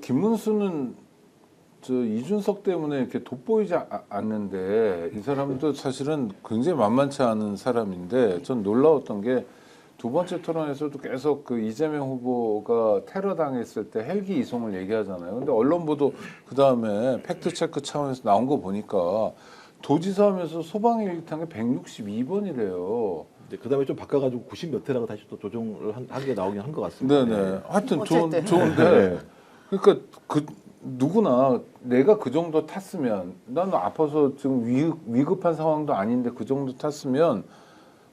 김문수는 저 이준석 때문에 이렇게 돋보이지 않는데 이 사람도 사실은 굉장히 만만치 않은 사람인데 전 놀라웠던 게 두 번째 토론에서도 계속 그 이재명 후보가 테러 당했을 때 헬기 이송을 얘기하잖아요. 근데 언론 보도 그 다음에 팩트 체크 차원에서 나온 거 보니까 도지사 하면서 소방 헬기탄 게 162번이래요. 그 다음에 좀 바꿔가지고 90 몇 회라고 다시 또 조정을 한 게 나오긴 한 것 같습니다. 네네. 하여튼 어쨌든. 좋은데 네. 그러니까 그 누구나 내가 그 정도 탔으면 나는 아파서 지금 위급한 상황도 아닌데 그 정도 탔으면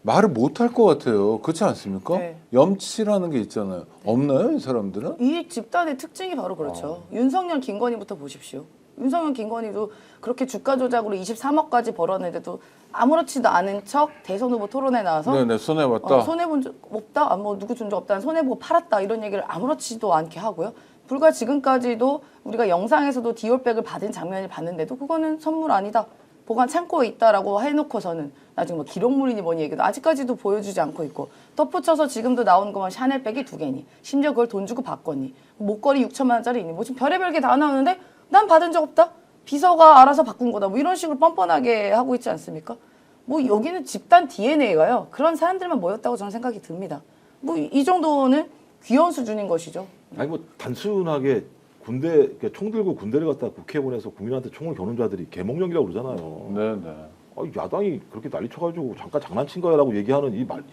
말을 못 할 것 같아요. 그렇지 않습니까? 네. 염치라는 게 있잖아요. 없나요, 이 사람들은? 이 집단의 특징이 바로 그렇죠. 윤석열, 김건희부터 보십시오. 윤석열, 김건희도 그렇게 주가 조작으로 23억까지 벌었는데도 아무렇지도 않은 척 대선 후보 토론에 나와서 네네, 손해봤다. 손해본 적 없다, 뭐 누구 준 적 없다, 손해보고 팔았다 이런 얘기를 아무렇지도 않게 하고요. 불과 지금까지도 우리가 영상에서도 디올백을 받은 장면을 봤는데도 그거는 선물 아니다, 보관 창고에 있다라고 해놓고서는 나중에 뭐 기록물이니 뭐니 얘기도 아직까지도 보여주지 않고 있고, 덧붙여서 지금도 나오는 것만 샤넬백이 2개니 심지어 그걸 돈 주고 바꿨니, 목걸이 6천만 원짜리 있니, 뭐 지금 별의별 게 다 나오는데 난 받은 적 없다, 비서가 알아서 바꾼 거다, 뭐 이런 식으로 뻔뻔하게 하고 있지 않습니까? 뭐 여기는 집단 DNA가요 그런 사람들만 모였다고 저는 생각이 듭니다. 뭐 이 정도는 귀여운 수준인 것이죠. 아니 뭐 단순하게 군대 총 들고 군대를 갔다 국회에 보내서 국민한테 총을 겨눈 자들이 개몽령이라고 그러잖아요. 네네. 야당이 그렇게 난리 쳐가지고 잠깐 장난친 거야라고 얘기하는 이 말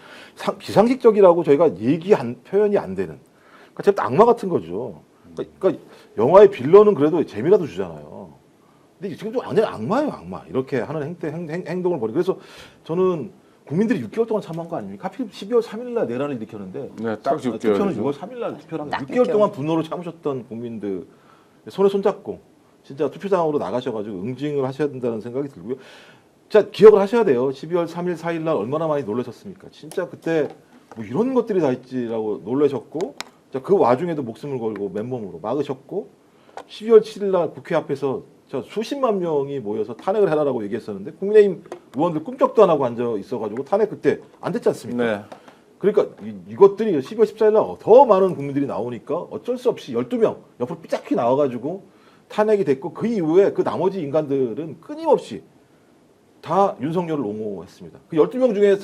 비상식적이라고 저희가 표현이 안 되는. 그러니까 제가 악마 같은 거죠. 그러니까 영화의 빌런은 그래도 재미라도 주잖아요. 근데 지금 좀 완전 악마예요, 악마. 이렇게 하는 행동을 벌이고. 그래서 저는 국민들이 6개월 동안 참한 거 아닙니까? 하필 12월 3일 날 내란을 일으켰는데 네, 딱 6개월. 투표는 6월 3일 날 투표를 딱 6개월 6개월. 동안 분노를 참으셨던 국민들 손에 손잡고 진짜 투표장으로 나가셔가지고 응징을 하셔야 된다는 생각이 들고요. 자, 기억을 하셔야 돼요. 12월 3일, 4일 날 얼마나 많이 놀라셨습니까? 진짜 그때 뭐 이런 것들이 다 있지라고 놀라셨고, 자, 그 와중에도 목숨을 걸고 맨몸으로 막으셨고, 12월 7일 날 국회 앞에서 수십만 명이 모여서 탄핵을 해라라고 얘기했었는데 국민의힘 의원들 꿈쩍도 안 하고 앉아 있어가지고 탄핵 그때 안 됐지 않습니까? 네. 그러니까 이것들이 12월 14일 날 더 많은 국민들이 나오니까 어쩔 수 없이 12명 옆으로 삐짝히 나와가지고 탄핵이 됐고, 그 이후에 그 나머지 인간들은 끊임없이 다 윤석열을 옹호했습니다. 그 12명 중에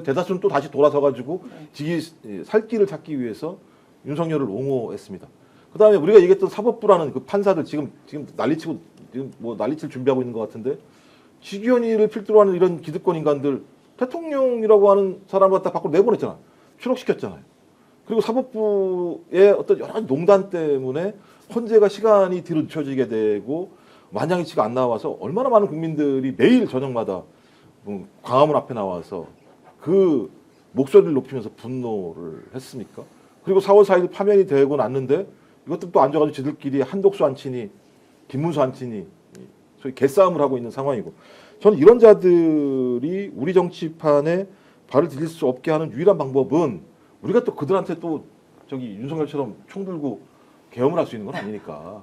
대다수는 또 다시 돌아서가지고 살 길을 찾기 위해서 윤석열을 옹호했습니다. 그 다음에 우리가 얘기했던 사법부라는 그 판사들 지금 난리치고 지금 뭐 난리칠 준비하고 있는 것 같은데, 직위원회를 필두로 하는 이런 기득권 인간들 대통령이라고 하는 사람을 갖다 밖으로 내보냈잖아. 추록시켰잖아요. 그리고 사법부의 어떤 여러 가지 농단 때문에 헌재가 시간이 뒤로 늦춰지게 되고 만장일치가 안 나와서 얼마나 많은 국민들이 매일 저녁마다 광화문 앞에 나와서 그 목소리를 높이면서 분노를 했습니까? 그리고 4월 4일 파면이 되고 났는데 이것도 또 앉아가지고 지들끼리 한독수 안 치니 김문수 안 치니 소위 개싸움을 하고 있는 상황이고, 저는 이런 자들이 우리 정치판에 발을 들일 수 없게 하는 유일한 방법은 우리가 또 그들한테 또 윤석열처럼 총 들고 계엄을 할 수 있는 건 아니니까.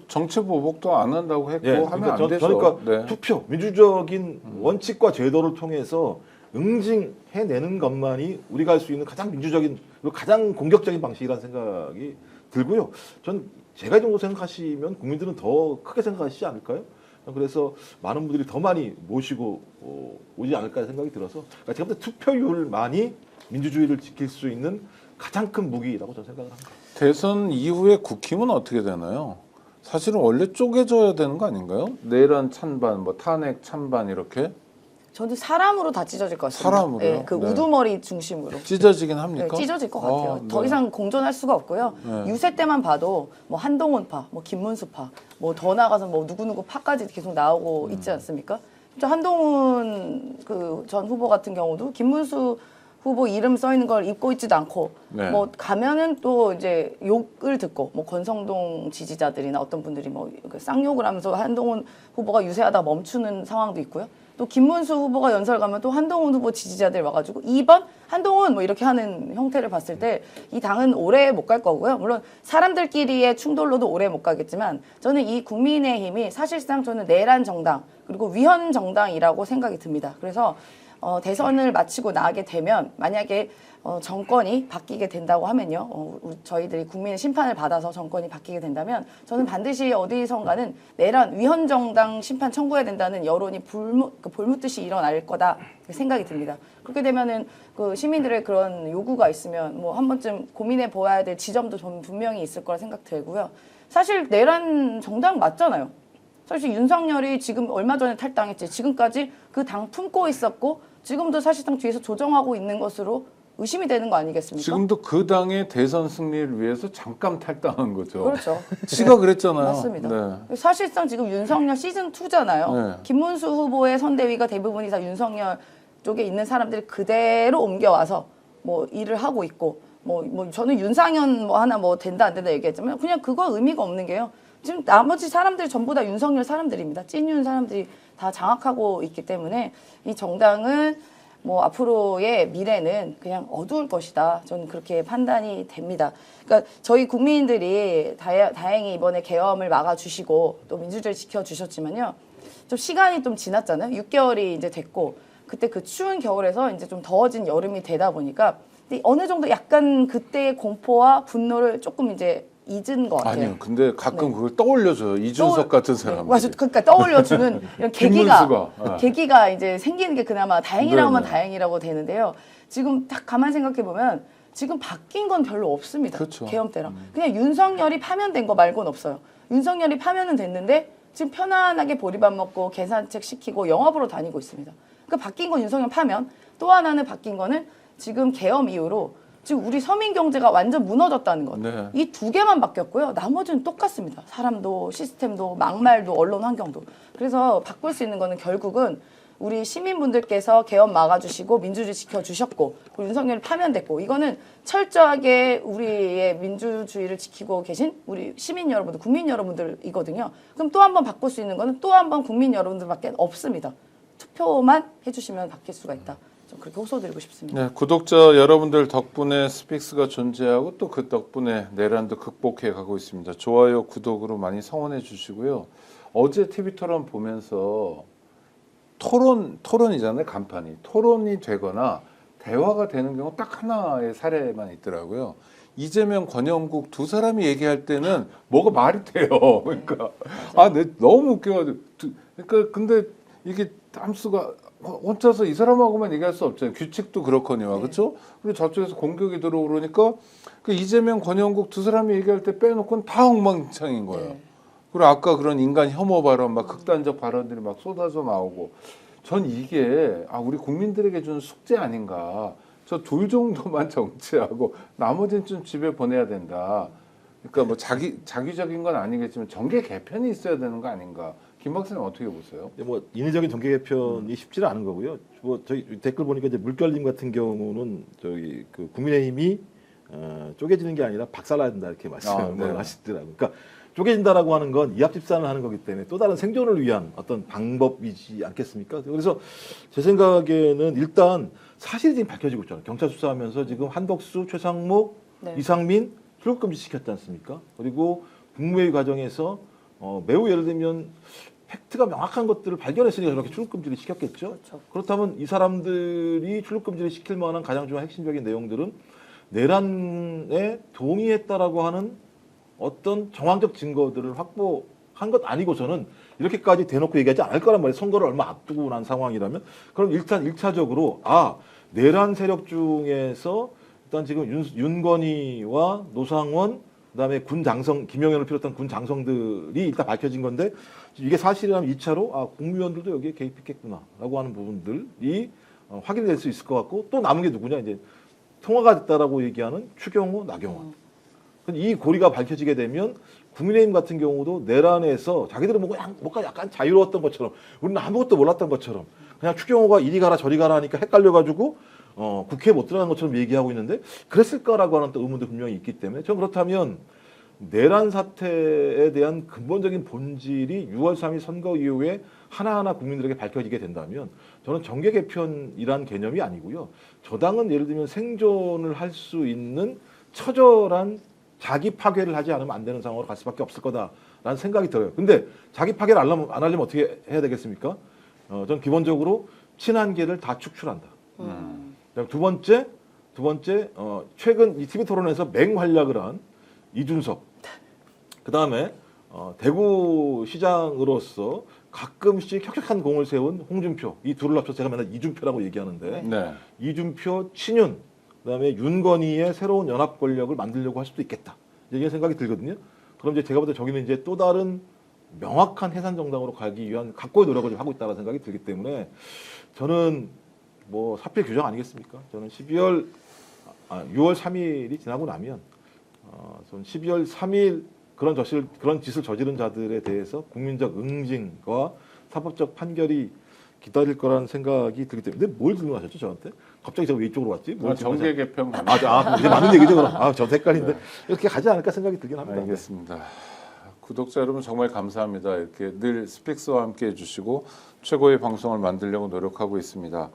정치 보복도 안 한다고 했고 네, 하면 안 되죠. 그러니까 네. 투표, 민주적인 원칙과 제도를 통해서 응징해내는 것만이 우리가 할 수 있는 가장 민주적인 그리고 가장 공격적인 방식이라는 생각이 들고요. 전 제가 이 정도 생각하시면 국민들은 더 크게 생각하시지 않을까요? 그래서 많은 분들이 더 많이 모시고 오지 않을까 생각이 들어서, 그러니까 제가 볼 때 투표율만이 민주주의를 지킬 수 있는 가장 큰 무기라고 저는 생각을 합니다. 대선 이후에 국힘은 어떻게 되나요? 사실은 원래 쪼개져야 되는 거 아닌가요? 내란 찬반, 뭐 탄핵 찬반 이렇게 저는 사람으로 다 찢어질 것 같습니다. 사람으로요? 네, 그 네. 우두머리 중심으로. 찢어지긴 합니까? 네, 찢어질 것 같아요. 네. 더 이상 공존할 수가 없고요. 네. 유세 때만 봐도 뭐 한동훈파, 뭐 김문수파, 뭐 더 나가서 뭐 누구누구 파까지 계속 나오고 있지 않습니까? 진짜 한동훈 그 전 후보 같은 경우도 김문수 후보 이름 써 있는 걸 입고 있지도 않고, 네. 뭐 가면은 또 이제 욕을 듣고, 뭐 권성동 지지자들이나 어떤 분들이 뭐 쌍욕을 하면서 한동훈 후보가 유세하다 멈추는 상황도 있고요. 또 김문수 후보가 연설 가면 또 한동훈 후보 지지자들 와가지고 2번 한동훈 뭐 이렇게 하는 형태를 봤을 때 이 당은 오래 못 갈 거고요. 물론 사람들끼리의 충돌로도 오래 못 가겠지만 저는 이 국민의힘이 사실상 저는 내란 정당 그리고 위헌 정당이라고 생각이 듭니다. 그래서 대선을 마치고 나가게 되면 만약에 정권이 바뀌게 된다고 하면요. 저희들이 국민의 심판을 받아서 정권이 바뀌게 된다면 저는 반드시 어디선가는 내란 위헌정당 심판 청구해야 된다는 여론이 볼묻듯이 일어날 거다 생각이 듭니다. 그렇게 되면은 그 시민들의 그런 요구가 있으면 뭐 한 번쯤 고민해 보아야 될 지점도 좀 분명히 있을 거라 생각 들고요. 사실 내란 정당 맞잖아요. 사실 윤석열이 지금 얼마 전에 탈당했지. 지금까지 그 당 품고 있었고 지금도 사실상 뒤에서 조정하고 있는 것으로 의심이 되는 거 아니겠습니까? 지금도 그 당의 대선 승리를 위해서 잠깐 탈당한 거죠. 그렇죠. 지가 그랬잖아요. 맞습니다. 네. 사실상 지금 윤석열 시즌 2잖아요. 네. 김문수 후보의 선대위가 대부분이 다 윤석열 쪽에 있는 사람들이 그대로 옮겨와서 뭐 일을 하고 있고 뭐 저는 윤상현 뭐 하나 뭐 된다 안 된다 얘기했지만 그냥 그거 의미가 없는 게요. 지금 나머지 사람들이 전부 다 윤석열 사람들입니다. 찐윤 사람들이 다 장악하고 있기 때문에 이 정당은 뭐 앞으로의 미래는 그냥 어두울 것이다. 저는 그렇게 판단이 됩니다. 그러니까 저희 국민들이 다행히 이번에 계엄을 막아주시고 또 민주주의를 지켜주셨지만요. 좀 시간이 좀 지났잖아요. 6개월이 이제 됐고 그때 그 추운 겨울에서 이제 좀 더워진 여름이 되다 보니까 어느 정도 약간 그때의 공포와 분노를 조금 이제 잊은 것 같아요. 아니요. 근데 가끔 네. 그걸 떠올려줘요. 이준석 같은 사람. 맞아. 그러니까 떠올려주는 이런 김문수가. 계기가 이제 생기는 게 그나마 다행이라고 하면 네네. 다행이라고 되는데요. 지금 딱 가만 생각해 보면 지금 바뀐 건 별로 없습니다. 그렇죠. 계엄 때랑. 그냥 윤석열이 파면된 거 말고는 없어요. 윤석열이 파면은 됐는데 지금 편안하게 보리밥 먹고 계산책 시키고 영업으로 다니고 있습니다. 그러니까 바뀐 건 윤석열 파면, 또 하나는 바뀐 거는 지금 계엄 이후로 지금 우리 서민 경제가 완전 무너졌다는 것. 네. 이 두 개만 바뀌었고요. 나머지는 똑같습니다. 사람도 시스템도 막말도 언론 환경도. 그래서 바꿀 수 있는 거는 결국은 우리 시민분들께서 계엄 막아주시고 민주주의 지켜주셨고 그리고 윤석열이 파면됐고 이거는 철저하게 우리의 민주주의를 지키고 계신 우리 시민 여러분들, 국민 여러분들이거든요. 그럼 또 한 번 바꿀 수 있는 거는 또 한 번 국민 여러분들밖에 없습니다. 투표만 해주시면 바뀔 수가 있다. 좀 그렇게 호소드리고 싶습니다. 네, 구독자 여러분들 덕분에 스픽스가 존재하고 또 그 덕분에 내란도 극복해 가고 있습니다. 좋아요, 구독으로 많이 성원해 주시고요. 어제 TV 토론 보면서 토론이잖아요, 간판이. 토론이 되거나 대화가 되는 경우 딱 하나의 사례만 있더라고요. 이재명, 권영국 두 사람이 얘기할 때는 뭐가 말이 돼요. 그러니까 너무 웃겨가지고. 그러니까 근데 이게 함수가 혼자서 이 사람하고만 얘기할 수 없잖아요. 규칙도 그렇거니와 네. 그렇죠? 그리고 저쪽에서 공격이 들어오니까 그 이재명, 권영국 두 사람이 얘기할 때 빼놓고는 다 엉망진창인 거예요. 네. 그리고 아까 그런 인간 혐오 발언, 막 극단적 발언들이 막 쏟아져 나오고, 전 이게 우리 국민들에게 주는 숙제 아닌가. 저 둘 정도만 정치하고 나머지는 좀 집에 보내야 된다. 그러니까 뭐 자기적인 건 아니겠지만 정계 개편이 있어야 되는 거 아닌가. 김 박사님 어떻게 보세요? 뭐 인위적인 정계 개편이 쉽지는 않은 거고요. 뭐 저희 댓글 보니까 이제 물결님 같은 경우는 저기 그 국민의힘이 쪼개지는 게 아니라 박살나야 된다 이렇게 말씀을 하시더라고요. 그러니까 쪼개진다라고 하는 건 이합 집산을 하는 거기 때문에 또 다른 생존을 위한 어떤 방법이지 않겠습니까? 그래서 제 생각에는 일단 사실이 지금 밝혀지고 있잖아요. 경찰 수사하면서 지금 한덕수, 최상목, 네. 이상민 출국금지 시켰지 않습니까? 그리고 국무회의 과정에서 매우 예를 들면 팩트가 명확한 것들을 발견했으니까 저렇게 출국금지를 시켰겠죠. 그렇죠. 그렇다면 이 사람들이 출국금지를 시킬 만한 가장 중요한 핵심적인 내용들은 내란에 동의했다라고 하는 어떤 정황적 증거들을 확보한 것 아니고서는 이렇게까지 대놓고 얘기하지 않을 거란 말이에요. 선거를 얼마 앞두고 난 상황이라면. 그럼 일단 1차적으로 내란 세력 중에서 일단 지금 윤건희와 노상원 그다음에 군 장성 김영현을 비롯한 군 장성들이 일단 밝혀진 건데 이게 사실이라면 2차로 국무위원들도 여기에 개입했겠구나라고 하는 부분들이 확인이 될 수 있을 것 같고 또 남은 게 누구냐 이제 통화가 됐다라고 얘기하는 추경호, 나경원. 이 고리가 밝혀지게 되면 국민의힘 같은 경우도 내란에서 자기들은 뭔가 약간 자유로웠던 것처럼 우리는 아무것도 몰랐던 것처럼 그냥 추경호가 이리 가라 저리 가라 하니까 헷갈려가지고 국회에 못 들어간 것처럼 얘기하고 있는데 그랬을까라고 하는 또 의문도 분명히 있기 때문에 전 그렇다면 내란 사태에 대한 근본적인 본질이 6월 3일 선거 이후에 하나하나 국민들에게 밝혀지게 된다면 저는 정계 개편이란 개념이 아니고요. 저 당은 예를 들면 생존을 할 수 있는 처절한 자기 파괴를 하지 않으면 안 되는 상황으로 갈 수밖에 없을 거다라는 생각이 들어요. 근데 자기 파괴를 안 하려면 어떻게 해야 되겠습니까? 전 기본적으로 친한계를 다 축출한다. 그다음 두 번째 최근 이 TV 토론에서 맹활약을 한 이준석. 그다음에 대구 시장으로서 가끔씩 혁혁한 공을 세운 홍준표. 이 둘을 합쳐서 제가 맨날 이준표라고 얘기하는데 네. 이준표, 친윤, 그다음에 윤건희의 새로운 연합 권력을 만들려고 할 수도 있겠다. 이런 생각이 들거든요. 그럼 이제 제가 볼 때 저기는 이제 또 다른 명확한 해산 정당으로 가기 위한 각고의 노력을 좀 하고 있다는 생각이 들기 때문에 저는 뭐 사필 규정 아니겠습니까? 저는 6월 3일이 지나고 나면 저는 12월 3일 그런 짓을 저지른 자들에 대해서 국민적 응징과 사법적 판결이 기다릴 거라는 생각이 들기 때문에. 근데 뭘 질문하셨죠 저한테? 갑자기 제가 왜 이쪽으로 왔지? 뭘 정계 개편. 이제 맞는 얘기죠 그럼. 저도 헷갈리는데 이렇게 가지 않을까 생각이 들긴 합니다. 알겠습니다. 구독자 여러분 정말 감사합니다. 이렇게 늘 스픽스와 함께 해주시고 최고의 방송을 만들려고 노력하고 있습니다.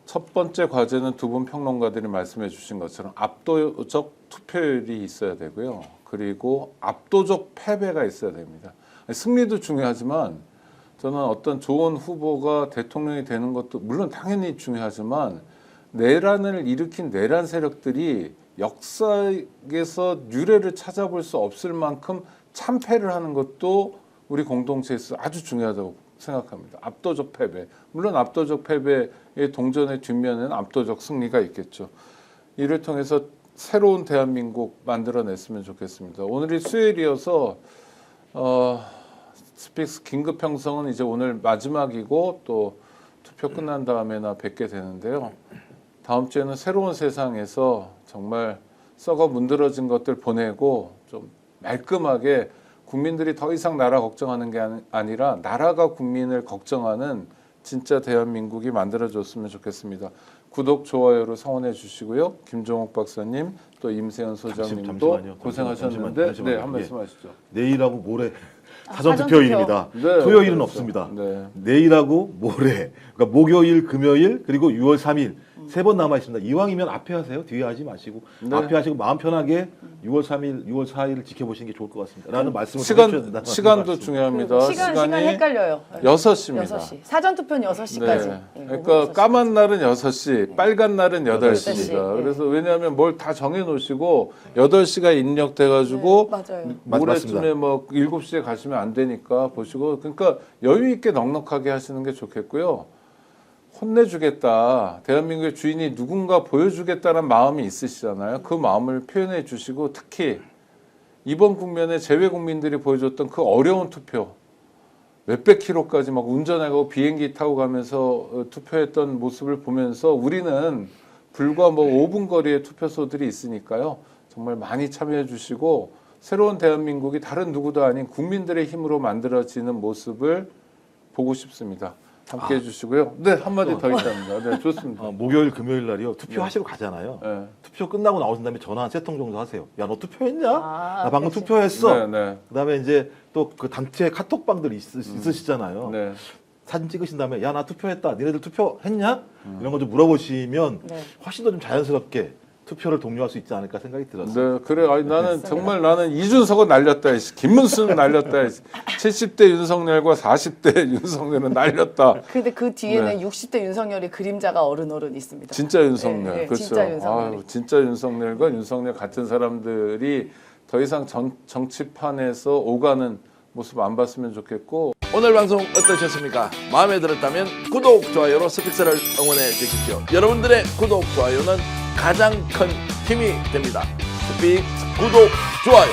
첫 번째 과제는 두 분 평론가들이 말씀해 주신 것처럼 압도적 투표율이 있어야 되고요. 그리고 압도적 패배가 있어야 됩니다. 승리도 중요하지만 저는 어떤 좋은 후보가 대통령이 되는 것도 물론 당연히 중요하지만 내란을 일으킨 내란 세력들이 역사에서 유례를 찾아볼 수 없을 만큼 참패를 하는 것도 우리 공동체에서 아주 중요하다고 생각합니다. 압도적 패배. 물론 압도적 패배의 동전의 뒷면에는 압도적 승리가 있겠죠. 이를 통해서 새로운 대한민국 만들어냈으면 좋겠습니다. 오늘이 수요일이어서 스픽스 긴급 형성은 이제 오늘 마지막이고 또 투표 끝난 다음에나 뵙게 되는데요. 다음 주에는 새로운 세상에서 정말 썩어 문드러진 것들 보내고 좀 말끔하게 국민들이 더 이상 나라 걱정하는 게 아니라 나라가 국민을 걱정하는 진짜 대한민국이 만들어졌으면 좋겠습니다. 구독, 좋아요로 성원해 주시고요. 김종욱 박사님, 또 임세현 소장님도 잠시만요. 고생하셨는데 잠시만요. 네, 한 말씀 하시죠. 내일하고 모레 사전 사전 투표일입니다. 네, 토요일은 그렇죠. 없습니다. 네. 내일하고 모레, 그러니까 목요일, 금요일, 그리고 6월 3일 세 번 남아 있습니다. 이왕이면 앞에 하세요. 뒤에 하지 마시고 네. 앞에 하시고 마음 편하게 6월 3일, 6월 4일을 지켜보시는 게 좋을 것 같습니다. 라는 말씀을 좀 해주셔야 된다는 시간도 말씀. 중요합니다. 시간 헷갈려요. 6시입니다. 6시. 사전 투표는 6시까지. 네. 그러니까 까만 날은 6시, 빨간 날은 8시입니다. 8시. 그래서 왜냐하면 뭘 다 정해 놓으시고 8시가 입력돼 가지고 맞아요. 모레쯤에 뭐 7시에 가시면 안 되니까 보시고 그러니까 여유 있게 넉넉하게 하시는 게 좋겠고요. 혼내주겠다. 대한민국의 주인이 누군가 보여주겠다는 마음이 있으시잖아요. 그 마음을 표현해 주시고 특히 이번 국면에 재외 국민들이 보여줬던 그 어려운 투표 몇백 킬로까지 막 운전하고 비행기 타고 가면서 투표했던 모습을 보면서 우리는 불과 뭐 5분 거리의 투표소들이 있으니까요. 정말 많이 참여해 주시고 새로운 대한민국이 다른 누구도 아닌 국민들의 힘으로 만들어지는 모습을 보고 싶습니다. 함께 해주시고요. 네, 한마디 더 있답니다. 네, 좋습니다. 목요일, 금요일 날이요. 투표하시고 가잖아요. 네. 투표 끝나고 나오신 다음에 전화 한 3통 정도 하세요. 야, 너 투표했냐? 나 방금 그렇지. 투표했어. 네, 네. 그다음에 이제 또 그 단체 카톡방들이 있으시잖아요. 네. 사진 찍으신 다음에 야, 나 투표했다. 니네들 투표했냐? 이런 거 좀 물어보시면 네. 훨씬 더 좀 자연스럽게 투표를 독려할 수 있지 않을까 생각이 들었어요. 네, 그래. 아니, 나는 이준석은 날렸다. 김문수는 날렸다. 70대 윤석열과 40대 윤석열은 날렸다. 근데 그 뒤에는 네. 60대 윤석열의 그림자가 어른 있습니다. 진짜 윤석열. 네, 네, 그렇죠. 진짜 윤석열이. 아유, 진짜 윤석열과 윤석열 같은 사람들이 더 이상 정치판에서 오가는 모습 안 봤으면 좋겠고. 오늘 방송 어떠셨습니까? 마음에 들었다면 구독, 좋아요로 스픽스를 응원해 주십시오. 여러분들의 구독, 좋아요는 가장 큰 힘이 됩니다. 스픽스 구독, 좋아요.